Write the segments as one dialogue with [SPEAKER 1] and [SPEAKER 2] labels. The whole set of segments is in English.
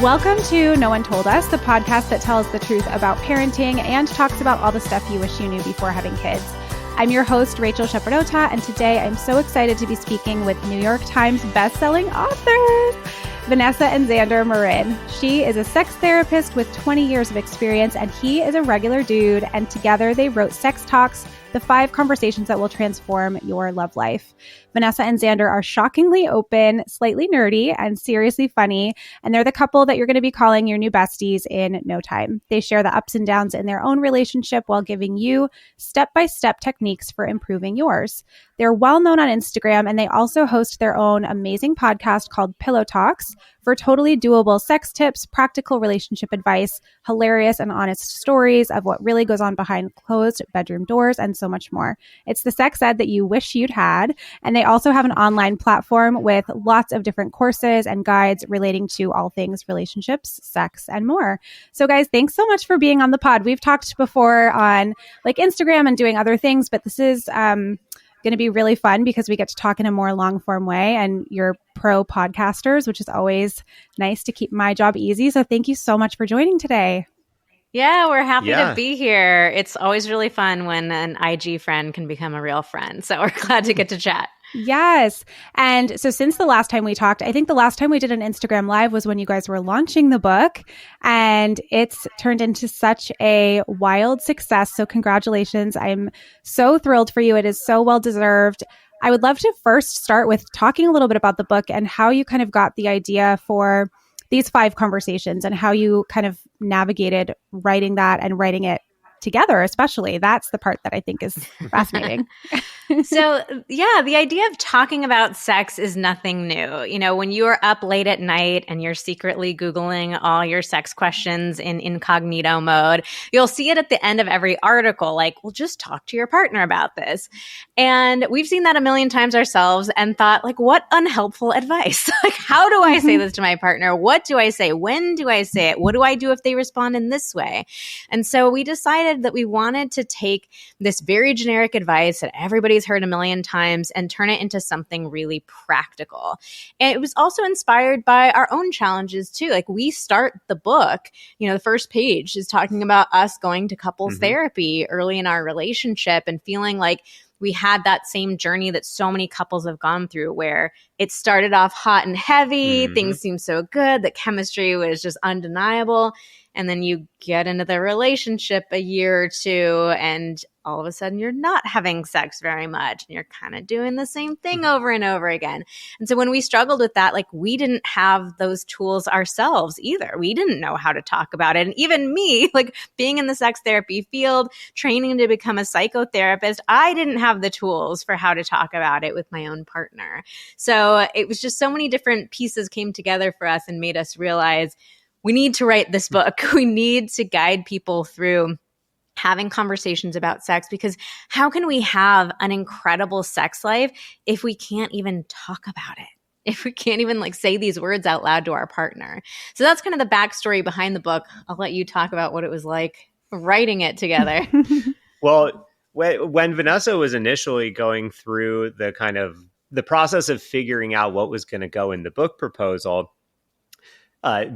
[SPEAKER 1] Welcome to No One Told Us, the podcast that tells the truth about parenting and talks about all the stuff you wish you knew before having kids. I'm your host, Rachael Shepard-Ohta, and today I'm so excited to be speaking with New York Times bestselling authors, Vanessa and Xander Marin. She is a sex therapist with 20 years of experience, and he is a regular dude, and together they wrote Sex Talks, the 5 conversations that will transform your love life. Vanessa and Xander are shockingly open, slightly nerdy, and seriously funny, and they're the couple that you're going to be calling your new besties in no time. They share the ups and downs in their own relationship while giving you step-by-step techniques for improving yours. They're well known on Instagram, and they also host their own amazing podcast called Pillow Talks for totally doable sex tips, practical relationship advice, hilarious and honest stories of what really goes on behind closed bedroom doors, and so much more. It's the sex ed that you wish you'd had, and they also have an online platform with lots of different courses and guides relating to all things relationships, sex, and more. So guys, thanks so much for being on the pod. We've talked before on like Instagram and doing other things, but this is going to be really fun because we get to talk in a more long form way, and you're pro podcasters, which is always nice to keep my job easy. So thank you so much for joining today.
[SPEAKER 2] Yeah, we're happy to be here. It's always really fun when an IG friend can become a real friend. So we're glad to get to chat.
[SPEAKER 1] Yes. And so since the last time we talked, I think the last time we did an Instagram Live was when you guys were launching the book, and it's turned into such a wild success. So congratulations. I'm so thrilled for you. It is so well deserved. I would love to first start with talking a little bit about the book and how you kind of got the idea for these 5 conversations and how you kind of navigated writing that and writing it together, especially. That's the part that I think is fascinating.
[SPEAKER 2] So, yeah, the idea of talking about sex is nothing new. You know, when you are up late at night and you're secretly Googling all your sex questions in incognito mode, you'll see it at the end of every article, like, well, just talk to your partner about this. And we've seen that a million times ourselves and thought, like, what unhelpful advice? Like, how do I say this to my partner? What do I say? When do I say it? What do I do if they respond in this way? And so we decided that we wanted to take this very generic advice that everybody's heard a million times and turn it into something really practical. And it was also inspired by our own challenges too. Like, we start the book, you know, the first page is talking about us going to couples therapy early in our relationship and feeling like we had that same journey that so many couples have gone through, where it started off hot and heavy, things seemed so good, the chemistry was just undeniable. And then you get into the relationship a year or two, and all of a sudden you're not having sex very much, and you're kind of doing the same thing over and over again. And so when we struggled with that, like, we didn't have those tools ourselves either. We didn't know how to talk about it. And even me, like, being in the sex therapy field, training to become a psychotherapist, I didn't have the tools for how to talk about it with my own partner. So it was just so many different pieces came together for us and made us realize we need to write this book. We need to guide people through having conversations about sex, because how can we have an incredible sex life if we can't even talk about it? If we can't even like say these words out loud to our partner? So that's kind of the backstory behind the book. I'll let you talk about what it was like writing it together.
[SPEAKER 3] Well, when Vanessa was initially going through the process of figuring out what was going to go in the book proposal,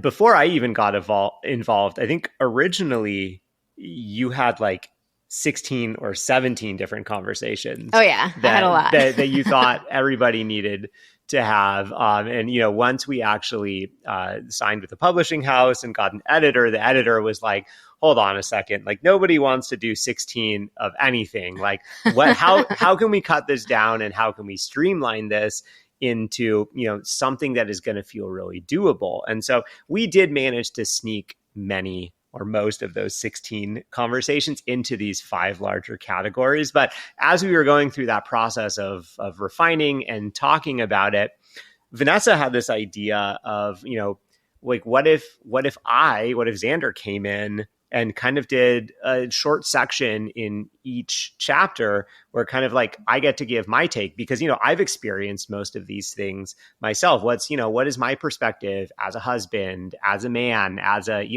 [SPEAKER 3] before I even got involved, I think originally you had like 16 or 17 different conversations.
[SPEAKER 2] Oh yeah, I had a lot.
[SPEAKER 3] that you thought everybody needed to have. And, you know, once we actually signed with the publishing house and got an editor, the editor was like, hold on a second, like, nobody wants to do 16 of anything. Like, how can we cut this down, and how can we streamline this into, you know, something that is going to feel really doable? And so we did manage to sneak many or most of those 16 conversations into these 5 larger categories. But as we were going through that process of refining and talking about it, Vanessa had this idea of, you know, like, what if Xander came in and kind of did a short section in each chapter where kind of like I get to give my take, because, you know, I've experienced most of these things myself. What is my perspective as a husband, as a man, as a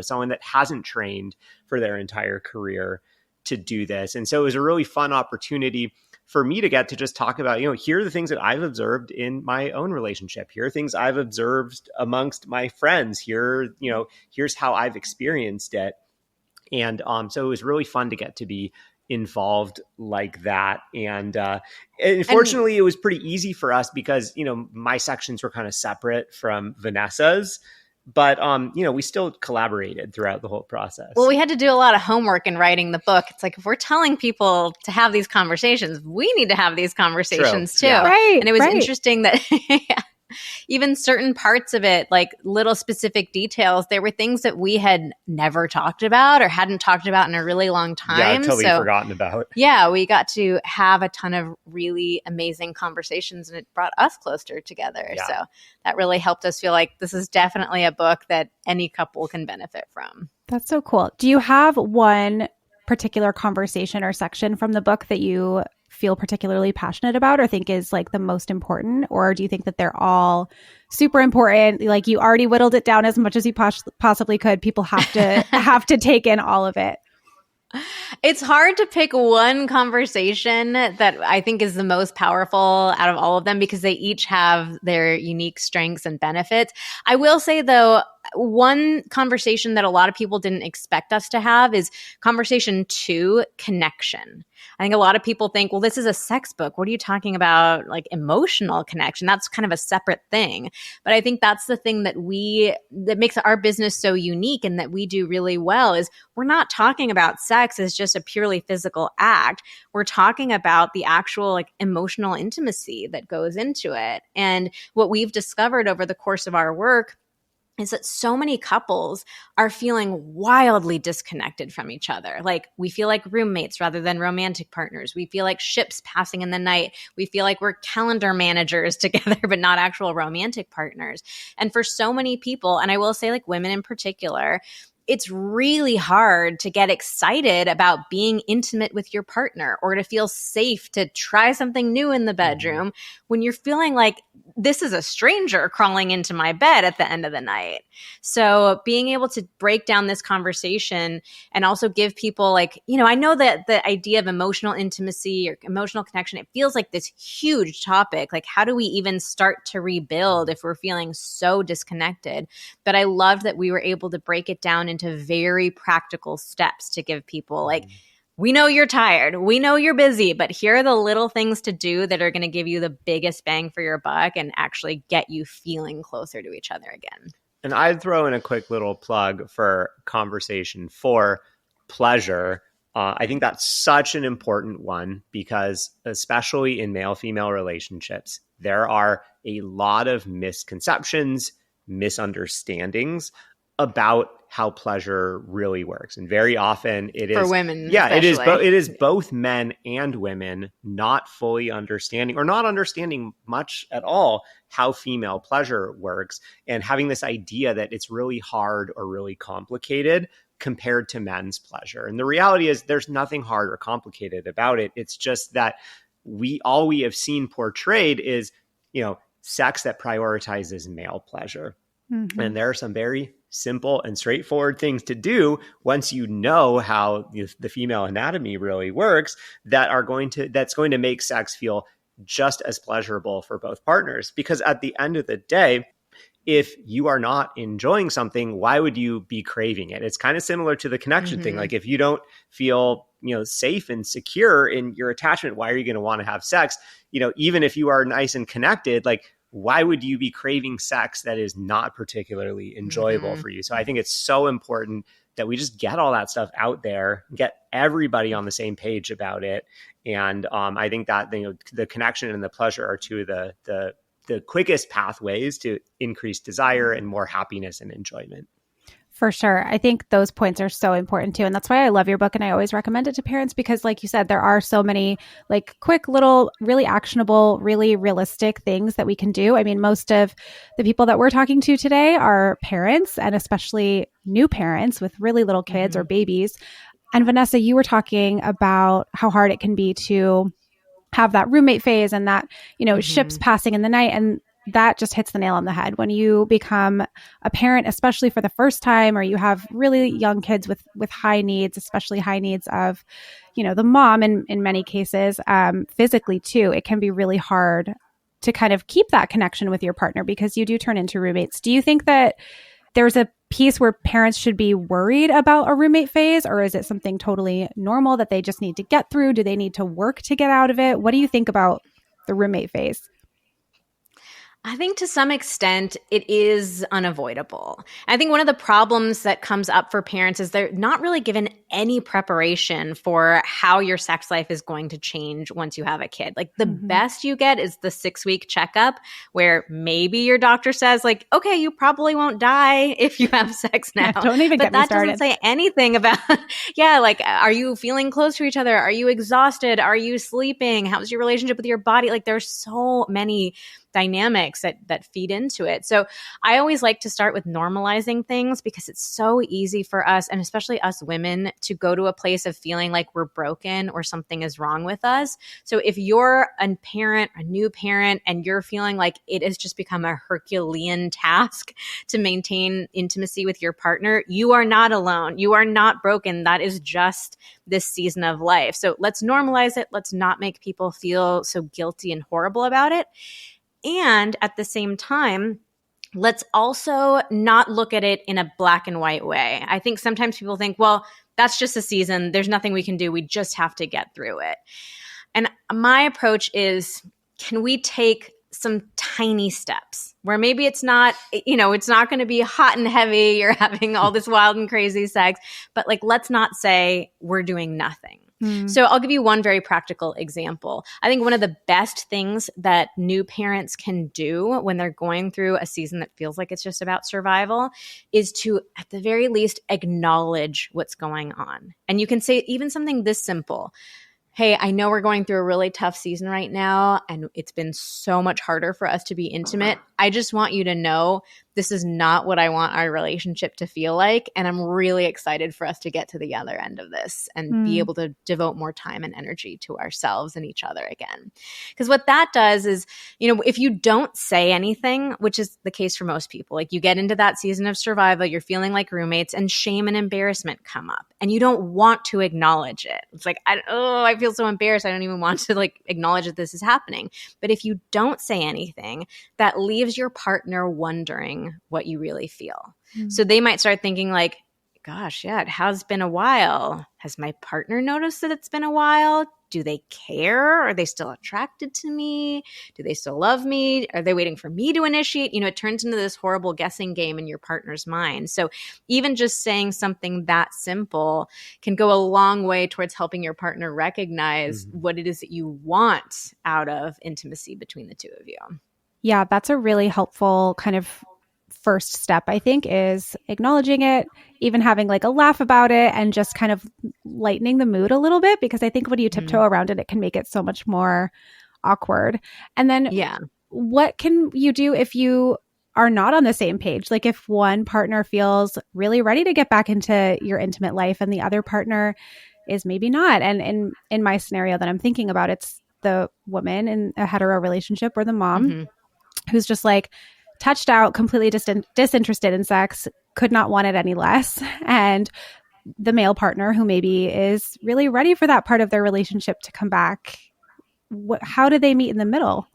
[SPEAKER 3] someone that hasn't trained for their entire career to do this. And so it was a really fun opportunity for me to get to just talk about, here are the things that I've observed in my own relationship. Here are things I've observed amongst my friends. Here's how I've experienced it. And so it was really fun to get to be involved like that. And fortunately, it was pretty easy for us because, my sections were kind of separate from Vanessa's. But, we still collaborated throughout the whole process.
[SPEAKER 2] Well, we had to do a lot of homework in writing the book. It's like, if we're telling people to have these conversations, we need to have these conversations too.
[SPEAKER 3] Yeah.
[SPEAKER 1] Right.
[SPEAKER 2] And it was interesting that even certain parts of it, like little specific details, there were things that we had never talked about or hadn't talked about in a really long time.
[SPEAKER 3] Yeah, totally forgotten about.
[SPEAKER 2] Yeah, we got to have a ton of really amazing conversations, and it brought us closer together.
[SPEAKER 3] Yeah.
[SPEAKER 2] So that really helped us feel like this is definitely a book that any couple can benefit from.
[SPEAKER 1] That's so cool. Do you have one particular conversation or section from the book that you feel particularly passionate about or think is like the most important? Or do you think that they're all super important? Like, you already whittled it down as much as you possibly could. People have to take in all of it.
[SPEAKER 2] It's hard to pick one conversation that I think is the most powerful out of all of them because they each have their unique strengths and benefits. I will say, though, one conversation that a lot of people didn't expect us to have is conversation 2, connection. I think a lot of people think, well, this is a sex book. What are you talking about? Like emotional connection. That's kind of a separate thing. But I think that's the thing that makes our business so unique and that we do really well is we're not talking about sex as just a purely physical act. We're talking about the actual like emotional intimacy that goes into it. And what we've discovered over the course of our work is that so many couples are feeling wildly disconnected from each other. Like, we feel like roommates rather than romantic partners. We feel like ships passing in the night. We feel like we're calendar managers together, but not actual romantic partners. And for so many people, and I will say like women in particular, it's really hard to get excited about being intimate with your partner or to feel safe to try something new in the bedroom when you're feeling like this is a stranger crawling into my bed at the end of the night. So being able to break down this conversation and also give people like, I know that the idea of emotional intimacy or emotional connection, it feels like this huge topic. Like, how do we even start to rebuild if we're feeling so disconnected? But I loved that we were able to break it down into very practical steps to give people like, we know you're tired. We know you're busy, but here are the little things to do that are going to give you the biggest bang for your buck and actually get you feeling closer to each other again.
[SPEAKER 3] And I'd throw in a quick little plug for conversation 4, pleasure. I think that's such an important one because especially in male-female relationships, there are a lot of misconceptions, misunderstandings about how pleasure really works. And very often it is
[SPEAKER 2] for women.
[SPEAKER 3] Yeah,
[SPEAKER 2] especially.
[SPEAKER 3] it is both men and women not fully understanding or not understanding much at all how female pleasure works and having this idea that it's really hard or really complicated compared to men's pleasure. And the reality is there's nothing hard or complicated about it. It's just that we have seen portrayed is, sex that prioritizes male pleasure. Mm-hmm. And there are some very simple and straightforward things to do once you know how the female anatomy really works that's going to make sex feel just as pleasurable for both partners. Because at the end of the day, if you are not enjoying something, why would you be craving it? It's kind of similar to the connection thing. Like if you don't feel, safe and secure in your attachment, why are you going to want to have sex? Even if you are nice and connected, like why would you be craving sex that is not particularly enjoyable for you? So I think it's so important that we just get all that stuff out there, get everybody on the same page about it. And I think that the connection and the pleasure are two of the quickest pathways to increase desire and more happiness and enjoyment.
[SPEAKER 1] For sure. I think those points are so important too. And that's why I love your book. And I always recommend it to parents because like you said, there are so many like quick little, really actionable, really realistic things that we can do. I mean, most of the people that we're talking to today are parents and especially new parents with really little kids or babies. And Vanessa, you were talking about how hard it can be to have that roommate phase and that, ships passing in the night. And that just hits the nail on the head. When you become a parent, especially for the first time, or you have really young kids with high needs, especially high needs of, the mom in many cases, physically too, it can be really hard to kind of keep that connection with your partner because you do turn into roommates. Do you think that there's a piece where parents should be worried about a roommate phase, or is it something totally normal that they just need to get through? Do they need to work to get out of it? What do you think about the roommate phase?
[SPEAKER 2] I think to some extent it is unavoidable. I think one of the problems that comes up for parents is they're not really given any preparation for how your sex life is going to change once you have a kid. Like the best you get is the 6-week checkup where maybe your doctor says like, okay, you probably won't die if you have sex now.
[SPEAKER 1] Yeah, don't even get me started.
[SPEAKER 2] But that doesn't say anything about, like, are you feeling close to each other? Are you exhausted? Are you sleeping? How's your relationship with your body? Like there's so many dynamics that feed into it. So I always like to start with normalizing things because it's so easy for us, and especially us women, to go to a place of feeling like we're broken or something is wrong with us. So if you're a parent, a new parent, and you're feeling like it has just become a Herculean task to maintain intimacy with your partner, you are not alone. You are not broken. That is just this season of life. So let's normalize it. Let's not make people feel so guilty and horrible about it. And at the same time, let's also not look at it in a black and white way. I think sometimes people think, well, that's just a season. There's nothing we can do. We just have to get through it. And my approach is, can we take some tiny steps where maybe it's not, it's not going to be hot and heavy. You're having all this wild and crazy sex, but like, let's not say we're doing nothing. So I'll give you one very practical example. I think one of the best things that new parents can do when they're going through a season that feels like it's just about survival is to, at the very least, acknowledge what's going on. And you can say even something this simple. Hey, I know we're going through a really tough season right now, and it's been so much harder for us to be intimate. I just want you to know this is not what I want our relationship to feel like, and I'm really excited for us to get to the other end of this and be able to devote more time and energy to ourselves and each other again. Because what that does is, if you don't say anything, which is the case for most people, like you get into that season of survival, you're feeling like roommates, and shame and embarrassment come up, and you don't want to acknowledge it. It's like, I feel so embarrassed. I don't even want to acknowledge that this is happening. But if you don't say anything, that leaves your partner wondering what you really feel. So they might start thinking like, gosh, yeah, it has been a while. Has my partner noticed that it's been a while? Do they care? Are they still attracted to me? Do they still love me? Are they waiting for me to initiate? It turns into this horrible guessing game in your partner's mind. So even just saying something that simple can go a long way towards helping your partner recognize what it is that you want out of intimacy between the two of you.
[SPEAKER 1] Yeah, that's a really helpful kind of first step, I think, is acknowledging it, even having a laugh about it, and just kind of lightening the mood a little bit, because I think when you tiptoe around it, it can make it so much more awkward. And then what can you do if you are not on the same page? Like if one partner feels really ready to get back into your intimate life and the other partner is maybe not. And in my scenario that I'm thinking about, it's the woman in a hetero relationship or the mom who's just touched out, completely disinterested in sex, could not want it any less. And the male partner who maybe is really ready for that part of their relationship to come back. How do they meet in the middle?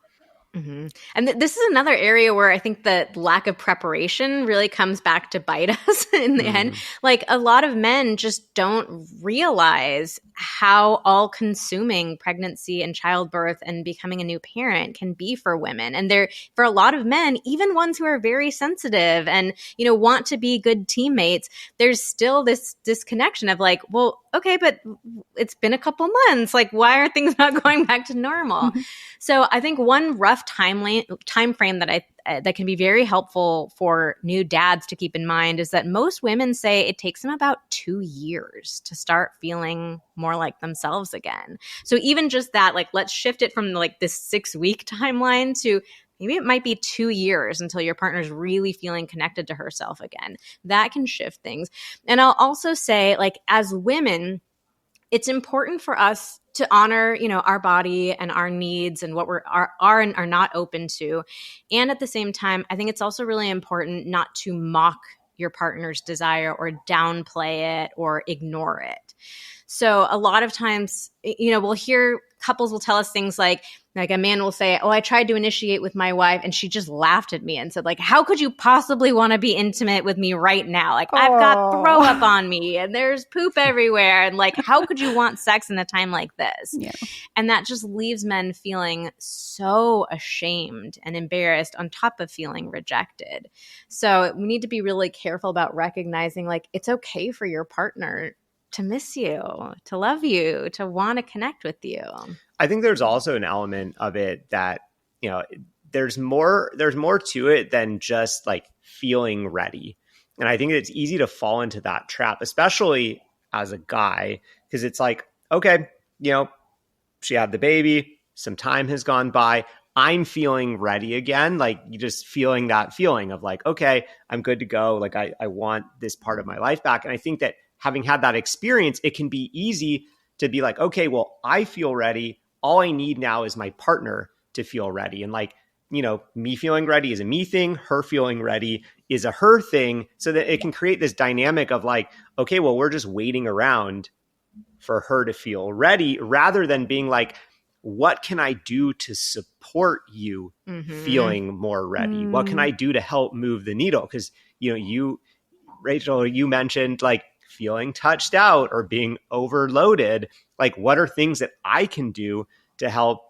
[SPEAKER 2] And this is another area where I think the lack of preparation really comes back to bite us in the end. Like a lot of men just don't realize how all-consuming pregnancy and childbirth and becoming a new parent can be for women. And for a lot of men, even ones who are very sensitive and, want to be good teammates, there's still this disconnection of well, okay, but it's been a couple months. Why are things not going back to normal? So I think one rough time frame that can be very helpful for new dads to keep in mind is that most women say it takes them about 2 years to start feeling more like themselves again. So even just that, let's shift it from this 6-week timeline to maybe it might be 2 years until your partner's really feeling connected to herself again. That can shift things. And I'll also say, as women, it's important for us to honor, our body and our needs and what are and are not open to. And at the same time, I think it's also really important not to mock your partner's desire or downplay it or ignore it. So a lot of times, we'll hear couples will tell us things like a man will say, oh, I tried to initiate with my wife and she just laughed at me and said, like, how could you possibly want to be intimate with me right now? Like, I've got throw up on me and there's poop everywhere. And like, how could you want sex in a time like this?
[SPEAKER 1] Yeah.
[SPEAKER 2] And that just leaves men feeling so ashamed and embarrassed on top of feeling rejected. So we need to be really careful about recognizing, like, it's okay for your partner to miss you, to love you, to want to connect with you.
[SPEAKER 3] I think there's also an element of it that, there's more to it than just like feeling ready. And I think it's easy to fall into that trap, especially as a guy, because it's like, okay, she had the baby, some time has gone by, I'm feeling ready again. Like, you just feeling that feeling of like, okay, I'm good to go. Like, I want this part of my life back. And I think that having had that experience, it can be easy to be like, okay, well, I feel ready. All I need now is my partner to feel ready. And like, me feeling ready is a me thing. Her feeling ready is a her thing, so that it can create this dynamic of like, okay, well, we're just waiting around for her to feel ready, rather than being like, what can I do to support you feeling more ready? What can I do to help move the needle? Because, Rachel, you mentioned like feeling touched out or being overloaded. Like, what are things that I can do to help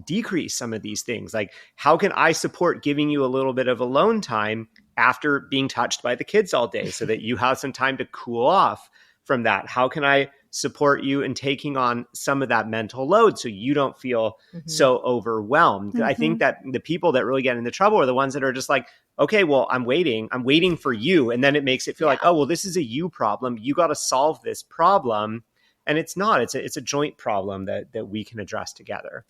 [SPEAKER 3] decrease some of these things? Like, how can I support giving you a little bit of alone time after being touched by the kids all day so that you have some time to cool off from that? How can I support you in taking on some of that mental load so you don't feel so overwhelmed? I think that the people that really get into trouble are the ones that are just like, okay, well, I'm waiting for you. And then it makes it feel like, oh, well, this is a you problem. You got to solve this problem. And it's not, it's a joint problem that we can address together.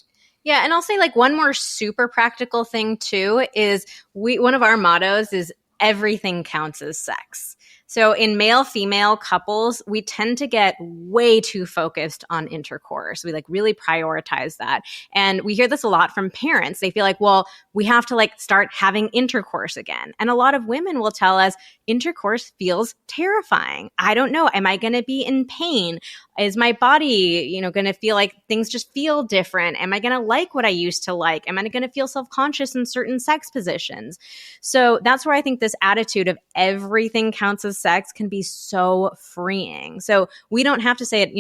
[SPEAKER 2] Yeah. And I'll say like one more super practical thing too is one of our mottos is everything counts as sex. So in male-female couples, we tend to get way too focused on intercourse. We like really prioritize that. And we hear this a lot from parents. They feel like, well, we have to like start having intercourse again. And a lot of women will tell us intercourse feels terrifying. I don't know. Am I going to be in pain? Is my body, going to feel like things just feel different? Am I going to like what I used to like? Am I going to feel self-conscious in certain sex positions? So that's where I think this attitude of everything counts as sex can be so freeing. So we don't have to say it,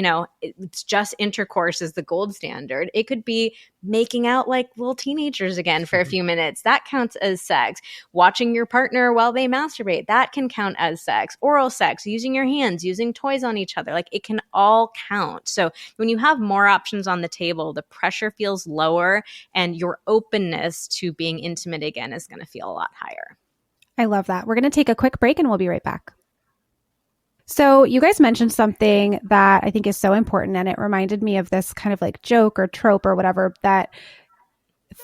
[SPEAKER 2] it's just intercourse is the gold standard. It could be making out like little teenagers again for a few minutes. That counts as sex. Watching your partner while they masturbate, that can count as sex. Oral sex, using your hands, using toys on each other, like it can all count. So when you have more options on the table, the pressure feels lower and your openness to being intimate again is going to feel a lot higher.
[SPEAKER 1] I love that. We're going to take a quick break and we'll be right back. So you guys mentioned something that I think is so important, and it reminded me of this kind of like joke or trope or whatever, that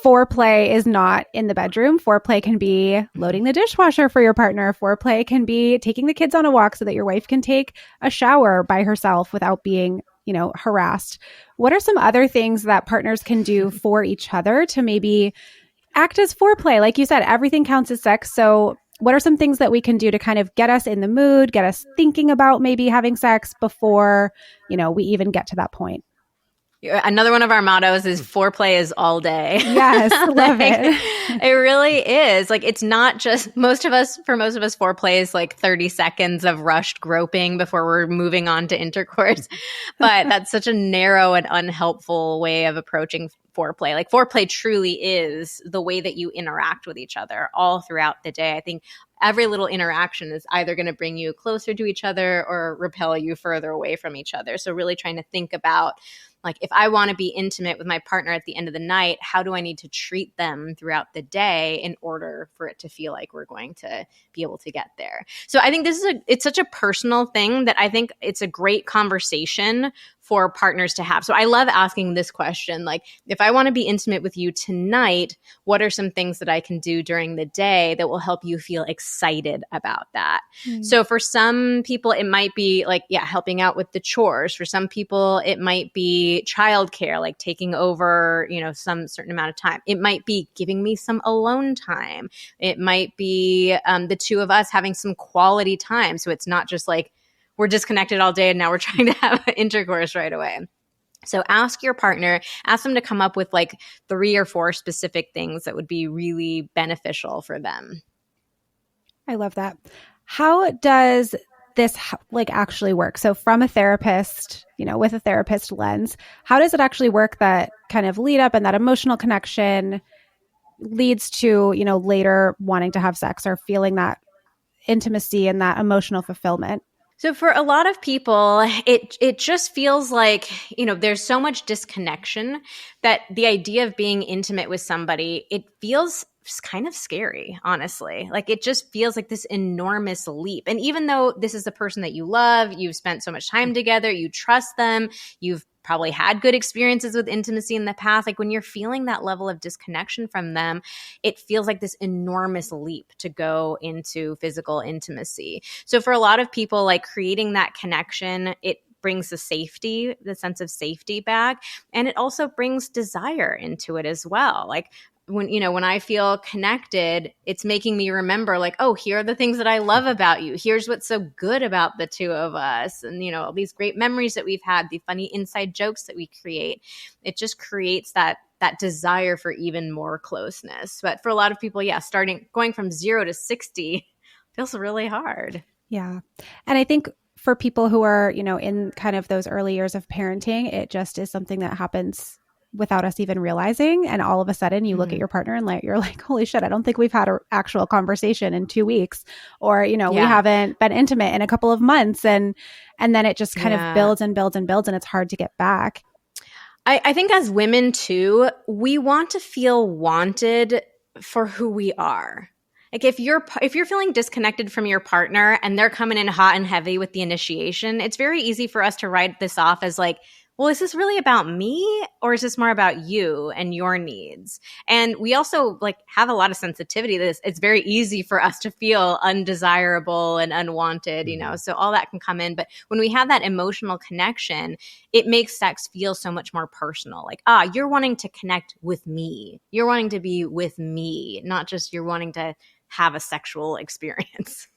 [SPEAKER 1] foreplay is not in the bedroom. Foreplay can be loading the dishwasher for your partner. Foreplay can be taking the kids on a walk so that your wife can take a shower by herself without being, harassed. What are some other things that partners can do for each other to maybe act as foreplay? Like you said, everything counts as sex. So what are some things that we can do to kind of get us in the mood, get us thinking about maybe having sex before, we even get to that point?
[SPEAKER 2] Another one of our mottos is foreplay is all day.
[SPEAKER 1] Yes, love it.
[SPEAKER 2] It really is. Like, it's not just for most of us, foreplay is like 30 seconds of rushed groping before we're moving on to intercourse. But that's such a narrow and unhelpful way of approaching foreplay. Like, foreplay truly is the way that you interact with each other all throughout the day. I think every little interaction is either going to bring you closer to each other or repel you further away from each other. So really trying to think about, like, if I want to be intimate with my partner at the end of the night, how do I need to treat them throughout the day in order for it to feel like we're going to be able to get there? So I think it's such a personal thing that I think it's a great conversation for partners to have. So I love asking this question, like, if I want to be intimate with you tonight, what are some things that I can do during the day that will help you feel excited about that? So for some people, it might be like, helping out with the chores. For some people, it might be childcare, like taking over, some certain amount of time. It might be giving me some alone time. It might be the two of us having some quality time. So it's not just like, we're disconnected all day and now we're trying to have intercourse right away. So ask your partner, ask them to come up with like 3 or 4 specific things that would be really beneficial for them.
[SPEAKER 1] I love that. How does this like actually work? So from a therapist, with a therapist lens, how does it actually work, that kind of lead up and that emotional connection leads to, later wanting to have sex or feeling that intimacy and that emotional fulfillment?
[SPEAKER 2] So for a lot of people, it just feels like, there's so much disconnection that the idea of being intimate with somebody, it feels kind of scary, honestly. Like it just feels like this enormous leap. And even though this is the person that you love, you've spent so much time together, you trust them, you've probably had good experiences with intimacy in the past. Like when you're feeling that level of disconnection from them, it feels like this enormous leap to go into physical intimacy. So for a lot of people, like creating that connection, it brings the sense of safety back. And it also brings desire into it as well. Like when I feel connected, it's making me remember like, oh, here are the things that I love about you. Here's what's so good about the two of us. And, all these great memories that we've had, the funny inside jokes that we create. It just creates that desire for even more closeness. But for a lot of people, going from 0 to 60 feels really hard.
[SPEAKER 1] Yeah. And I think for people who are, in kind of those early years of parenting, it just is something that happens without us even realizing. And all of a sudden you look at your partner and you're like, holy shit, I don't think we've had an actual conversation in 2 weeks, or, we haven't been intimate in a couple of months. And then it just kind of builds and builds and builds, and it's hard to get back.
[SPEAKER 2] I think as women too, we want to feel wanted for who we are. Like if you're feeling disconnected from your partner and they're coming in hot and heavy with the initiation, it's very easy for us to write this off as like, well, is this really about me, or is this more about you and your needs? And we also like have a lot of sensitivity to this. It's very easy for us to feel undesirable and unwanted, so all that can come in. But when we have that emotional connection, it makes sex feel so much more personal. Like, you're wanting to connect with me. You're wanting to be with me, not just you're wanting to have a sexual experience.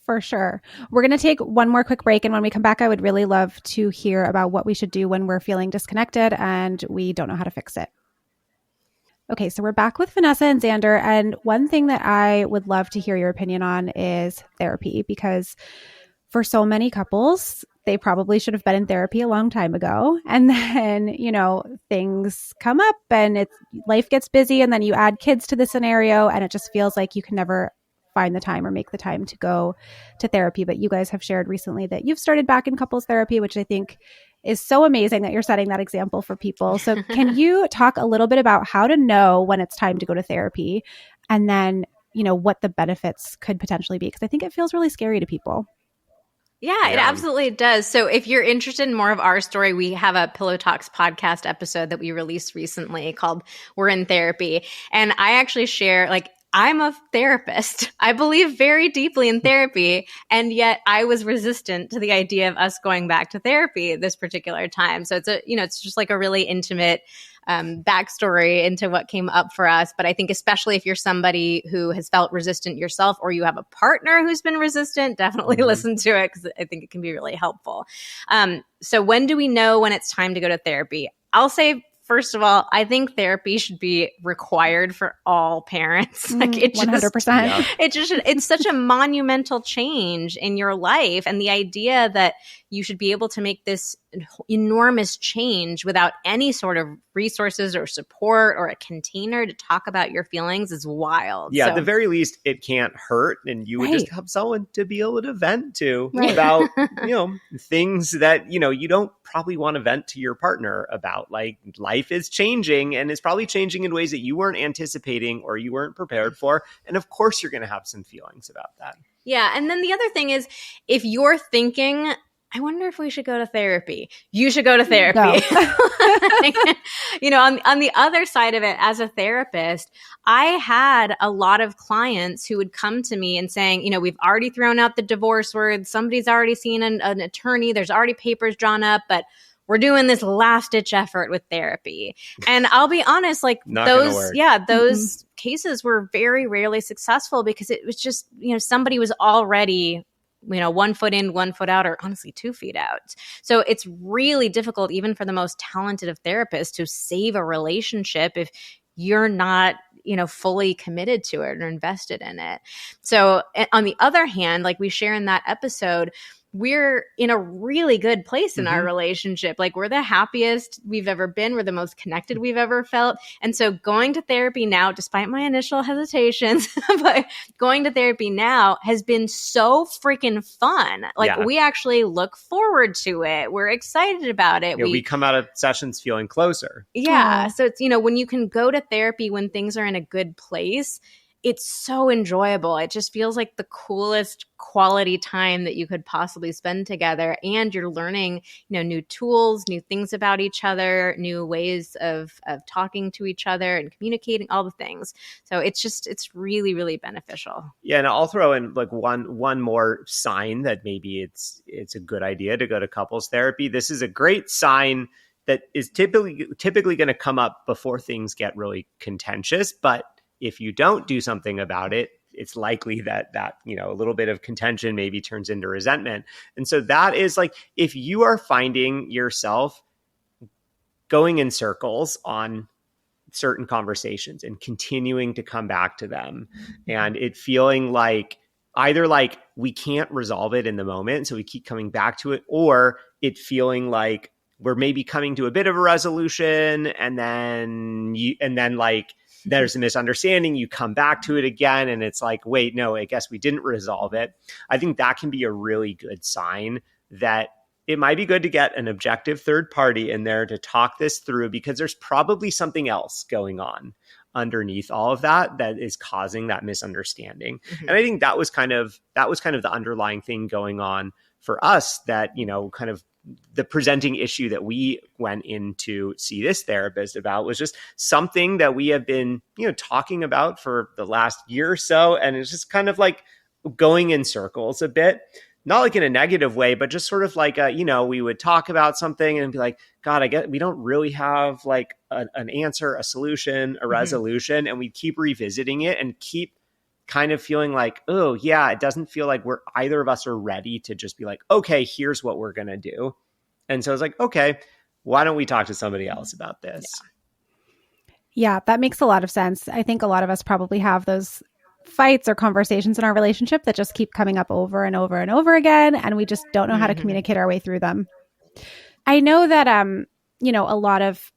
[SPEAKER 1] For sure. We're going to take one more quick break. And when we come back, I would really love to hear about what we should do when we're feeling disconnected and we don't know how to fix it. Okay, so we're back with Vanessa and Xander. And one thing that I would love to hear your opinion on is therapy, because for so many couples, they probably should have been in therapy a long time ago. And then, things come up and life gets busy, and then you add kids to the scenario, and it just feels like you can never find the time or make the time to go to therapy. But you guys have shared recently that you've started back in couples therapy, which I think is so amazing that you're setting that example for people. So can you talk a little bit about how to know when it's time to go to therapy, and then, what the benefits could potentially be? Because I think it feels really scary to people.
[SPEAKER 2] Yeah, it absolutely does. So if you're interested in more of our story, we have a Pillow Talks podcast episode that we released recently called We're in Therapy. And I actually share I'm a therapist. I believe very deeply in therapy, and yet I was resistant to the idea of us going back to therapy this particular time. So it's just like a really intimate backstory into what came up for us. But I think especially if you're somebody who has felt resistant yourself, or you have a partner who's been resistant, definitely listen to it, because I think it can be really helpful. So when do we know when it's time to go to therapy? I'll say, first of all, I think therapy should be required for all parents.
[SPEAKER 1] 100%.
[SPEAKER 2] It's such a monumental change in your life. And the idea that you should be able to make this enormous change without any sort of resources or support or a container to talk about your feelings is wild.
[SPEAKER 3] Yeah, at the very least, it can't hurt. And you would just have someone to be able to vent to about, things that, you don't probably want to vent to your partner about. Like, life is changing, and it's probably changing in ways that you weren't anticipating or you weren't prepared for. And of course, you're going to have some feelings about that.
[SPEAKER 2] Yeah. And then the other thing is, if you're thinking I wonder if we should go to therapy. You should go to therapy.
[SPEAKER 1] No.
[SPEAKER 2] On the other side of it, as a therapist, I had a lot of clients who would come to me and saying, we've already thrown out the divorce word. Somebody's already seen an attorney. There's already papers drawn up, but we're doing this last ditch effort with therapy. And I'll be honest, like those cases were very rarely successful because it was just, somebody was already 1 foot in, 1 foot out, or honestly 2 feet out. So it's really difficult, even for the most talented of therapists, to save a relationship if you're not, fully committed to it or invested in it. So on the other hand, like we share in that episode, we're in a really good place in our relationship. Like we're the happiest we've ever been. We're the most connected we've ever felt. And so going to therapy now, despite my initial hesitations, but going to therapy now has been so freaking fun. Like we actually look forward to it. We're excited about it.
[SPEAKER 3] We come out of sessions feeling closer.
[SPEAKER 2] Yeah. Aww. So it's, when you can go to therapy when things are in a good place, it's so enjoyable. It just feels like the coolest quality time that you could possibly spend together. And you're learning, new tools, new things about each other, new ways of talking to each other and communicating, all the things. So it's really, really beneficial.
[SPEAKER 3] Yeah. And I'll throw in like one more sign that maybe it's a good idea to go to couples therapy. This is a great sign that is typically going to come up before things get really contentious, but if you don't do something about it, it's likely that a little bit of contention maybe turns into resentment. And so that is like, if you are finding yourself going in circles on certain conversations and continuing to come back to them, and it feeling like either like we can't resolve it in the moment, so we keep coming back to it, or it feeling like we're maybe coming to a bit of a resolution and then like there's a misunderstanding, you come back to it again, and it's like, wait, no, I guess we didn't resolve it. I think that can be a really good sign that it might be good to get an objective third party in there to talk this through, because there's probably something else going on underneath all of that is causing that misunderstanding. And I think that was kind of the underlying thing going on for us, that, kind of the presenting issue that we went in to see this therapist about was just something that we have been, talking about for the last year or so. And it's just kind of like going in circles a bit, not like in a negative way, but just sort of like, we would talk about something and be like, God, I guess we don't really have like an answer, a solution, a resolution. And we keep revisiting it and keep kind of feeling like, oh yeah, it doesn't feel like either of us are ready to just be like, okay, here's what we're going to do. And so it's like, okay, why don't we talk to somebody else about this?
[SPEAKER 1] Yeah, that makes a lot of sense. I think a lot of us probably have those fights or conversations in our relationship that just keep coming up over and over and over again, and we just don't know how to communicate our way through them. I know that, a lot of,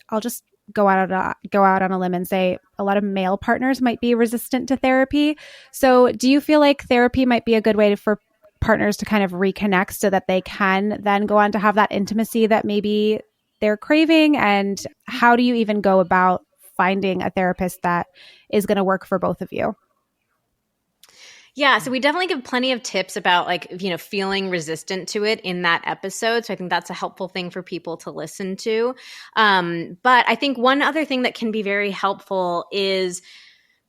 [SPEAKER 1] I'll just go out on a limb and say a lot of male partners might be resistant to therapy. So do you feel like therapy might be a good way for partners to kind of reconnect so that they can then go on to have that intimacy that maybe they're craving? And how do you even go about finding a therapist that is going to work for both of you?
[SPEAKER 2] Yeah, so we definitely give plenty of tips about feeling resistant to it in that episode. So I think that's a helpful thing for people to listen to. But I think one other thing that can be very helpful is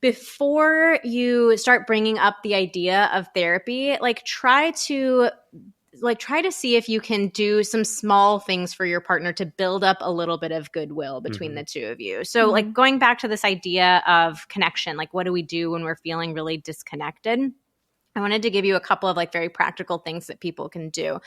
[SPEAKER 2] before you start bringing up the idea of therapy, try to see if you can do some small things for your partner to build up a little bit of goodwill between the two of you. So going back to this idea of connection, what do we do when we're feeling really disconnected? I wanted to give you a couple of very practical things that people can do.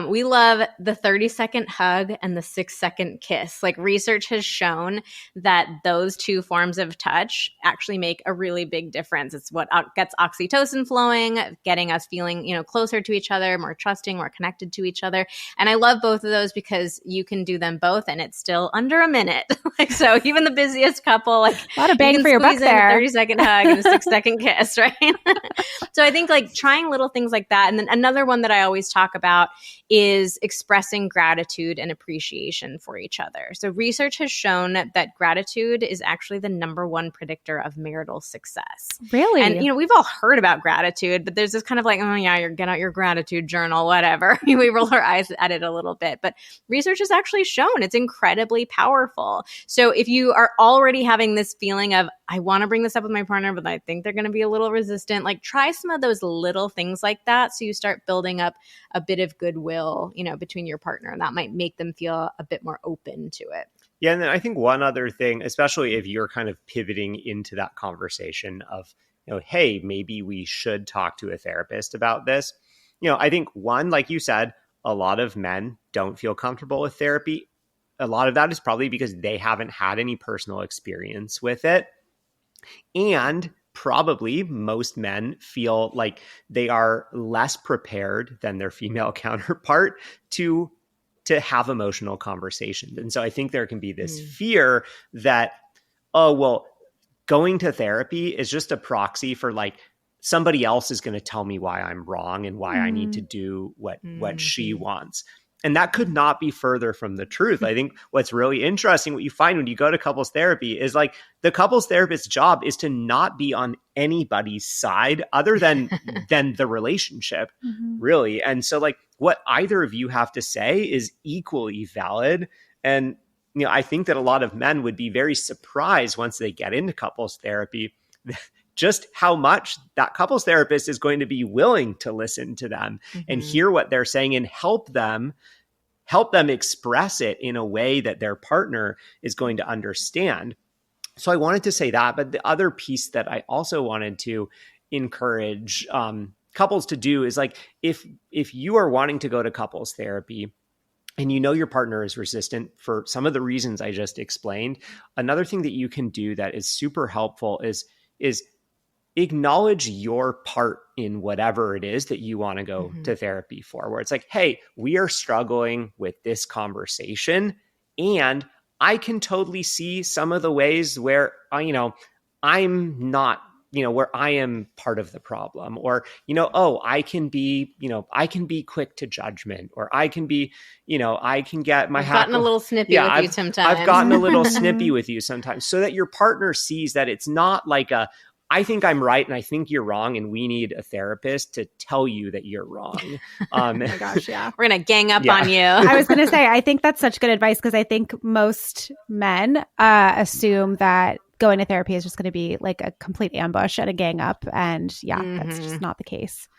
[SPEAKER 2] We love the 30-second hug and the 6-second kiss. Research has shown that those two forms of touch actually make a really big difference. It's what gets oxytocin flowing, getting us feeling, closer to each other, more trusting, more connected to each other. And I love both of those because you can do them both and it's still under a minute. So even the busiest couple,
[SPEAKER 1] a lot of bang for your buck there.
[SPEAKER 2] 30-second hug and a 6-second kiss, right? So I think think like trying little things like that. And then another one that I always talk about is expressing gratitude and appreciation for each other. So research has shown that gratitude is actually the number one predictor of marital success.
[SPEAKER 1] Really?
[SPEAKER 2] And, we've all heard about gratitude, but there's this kind of like, oh yeah, get out your gratitude journal, whatever. We roll our eyes at it a little bit, but research has actually shown it's incredibly powerful. So if you are already having this feeling of, I want to bring this up with my partner, but I think they're going to be a little resistant, like try some of those little things like that. So you start building up a bit of goodwill, between your partner, and that might make them feel a bit more open to it.
[SPEAKER 3] Yeah. And then I think one other thing, especially if you're kind of pivoting into that conversation of, hey, maybe we should talk to a therapist about this. I think one, like you said, a lot of men don't feel comfortable with therapy. A lot of that is probably because they haven't had any personal experience with it. And probably most men feel like they are less prepared than their female counterpart to have emotional conversations. And so I think there can be this fear that, oh, well, going to therapy is just a proxy for like somebody else is going to tell me why I'm wrong and why I need to do what she wants. And that could not be further from the truth. I think what's really interesting, what you find when you go to couples therapy is like the couples therapist's job is to not be on anybody's side other than the relationship, really. And so like what either of you have to say is equally valid. And, I think that a lot of men would be very surprised once they get into couples therapy, just how much that couples therapist is going to be willing to listen to them and hear what they're saying and help them express it in a way that their partner is going to understand. So I wanted to say that, but the other piece that I also wanted to encourage couples to do is like, if you are wanting to go to couples therapy and your partner is resistant for some of the reasons I just explained, another thing that you can do that is super helpful is acknowledge your part in whatever it is that you want to go to therapy for, where it's like, hey, we are struggling with this conversation and I can totally see some of the ways where, I'm not, where I am part of the problem, or, I can be quick to judgment, or I can be, I can get my
[SPEAKER 2] I've gotten a little snippy with you sometimes.
[SPEAKER 3] I've gotten a little snippy with you sometimes, so that your partner sees that it's not like I think I'm right and I think you're wrong, and we need a therapist to tell you that you're wrong.
[SPEAKER 1] Oh my gosh, yeah.
[SPEAKER 2] We're going to gang up on you.
[SPEAKER 1] I was going to say, I think that's such good advice, because I think most men assume that going to therapy is just going to be like a complete ambush and a gang up. And that's just not the case.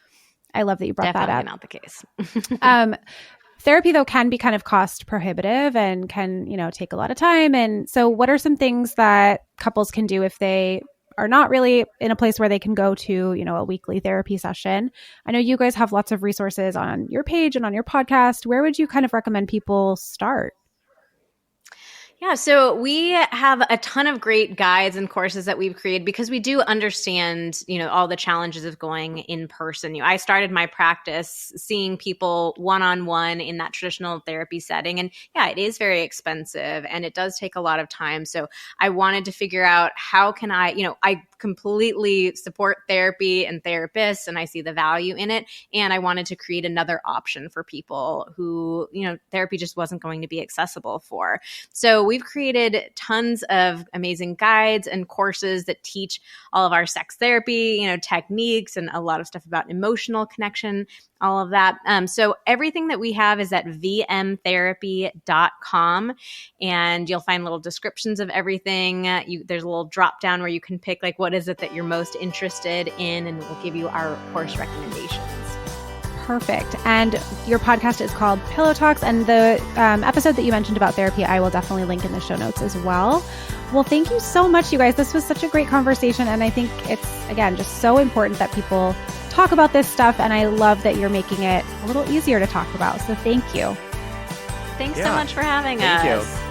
[SPEAKER 1] I love that you brought that up.
[SPEAKER 2] Definitely not the case.
[SPEAKER 1] Therapy, though, can be kind of cost prohibitive and can, take a lot of time. And so what are some things that couples can do if they are not really in a place where they can go to, a weekly therapy session? I know you guys have lots of resources on your page and on your podcast. Where would you kind of recommend people start?
[SPEAKER 2] Yeah, so we have a ton of great guides and courses that we've created because we do understand, all the challenges of going in person. I started my practice seeing people one-on-one in that traditional therapy setting. And yeah, it is very expensive and it does take a lot of time. So I wanted to figure out how can I completely support therapy and therapists, and I see the value in it. And I wanted to create another option for people who, therapy just wasn't going to be accessible for. So we've created tons of amazing guides and courses that teach all of our sex therapy, techniques, and a lot of stuff about emotional connection, all of that. So everything that we have is at vmtherapy.com, and you'll find little descriptions of everything. There's a little drop down where you can pick like what is it that you're most interested in, and we'll give you our course recommendations.
[SPEAKER 1] Perfect. And your podcast is called Pillow Talks, and the episode that you mentioned about therapy, I will definitely link in the show notes as well. Well, thank you so much, you guys. This was such a great conversation, and I think it's, again, just so important that people talk about this stuff, and I love that you're making it a little easier to talk about. So thank you.
[SPEAKER 2] Thanks so much for having us.
[SPEAKER 3] Thank you.